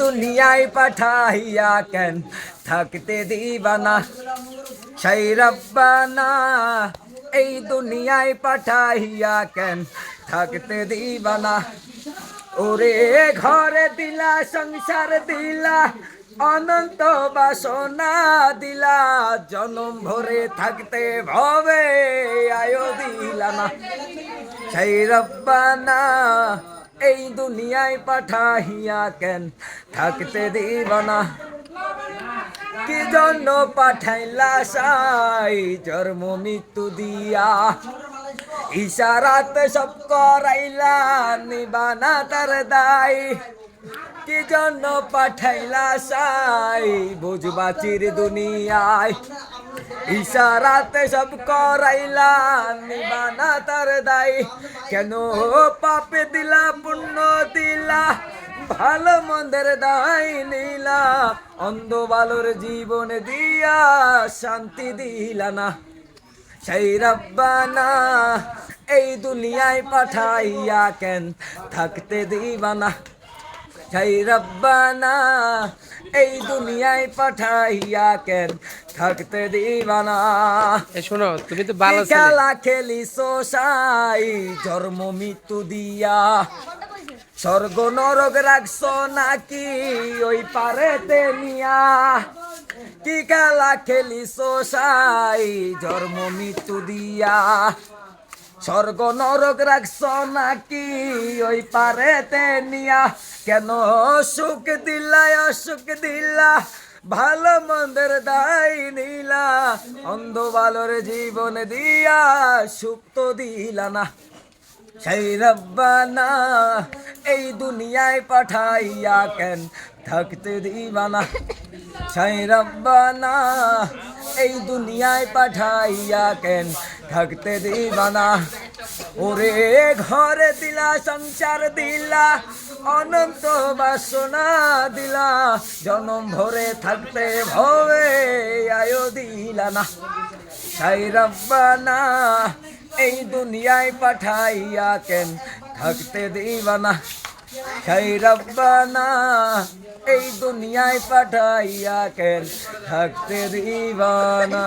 দুনিয়ায় পাঠাইয়া কেন থাকতে দিবা না, সেই রব্বানা এই দুনিয়ায় পাঠাইয়া কেন থাকতে দিবা না। ওরে ঘরে দিলা, সংসার দিলা, অনন্ত বাসনা দিলা, জনম ভরে থাকতে ভবে আয়ো দিলা না, সেই রব্বানা এই দুনিয়ায় পাঠাইয়া কেন থাকতে দিবা না। কি জন্য পাঠাইলা সাই জন্ম মৃত্যু দিয়া, ইশারাতে সব করাইলা নিবানা তার দায়। কি জন্য পাঠাইলা সাই বুঝবাচির দুনিয়ায়, ইশারাতে সব করাইলা নিবানা তার দায়। কেন পাপে দিলা পুণ্য দিলা, ভালো মন্দের দায় নিলা, অন্ধ বালোর জীবন দিয়া শান্তি দিলা না, সেই রব্বানা এই দুনিয়ায় পাঠাইয়া কেন থাকতে দিবা না, সেই রব্বানা এই দুনিয়ায় পাঠাইয়া কেন থাকতে দিবা না। শোনো, তুমি তো ভালো খেলা খেলিছো সাই জন্ম মৃত্যু দিয়া, স্বর্গ নরক রাখছো নাকি ওই পারেতে নিয়া। কি খেলা খেলিছো সাই জন্ম মৃত্যু দিয়া, স্বর্গ নরক রাখছো নাকি ওই পারেতে নিয়া। কেন সুখ দিলা অসুখ দিলা, ভালো মন্দের দায় নিলা, অন্ধ বালোর জীবন দিয়া সুখ তো দিলা না, সেই রব্বানা এই দুনিয়ায় পাঠাইয়া কেন থাকতে দিবা না, সেই রব্বানা এই দুনিয়ায় পাঠাইয়া কেন থাকতে দিবা না। ওরে ঘরে দিলা, সংসার দিলা, অনন্ত বাসনা দিলা, জনম ভরে থাকতে ভবে আয়ো দিলা না, সেই রব্বানা এই দুনিয়ায় পাঠাইয়া কেন থাকতে দিবা না, সেই রব্বানা এই দুনিয়ায় পাঠাইয়া কেন থাকতে দিবা না।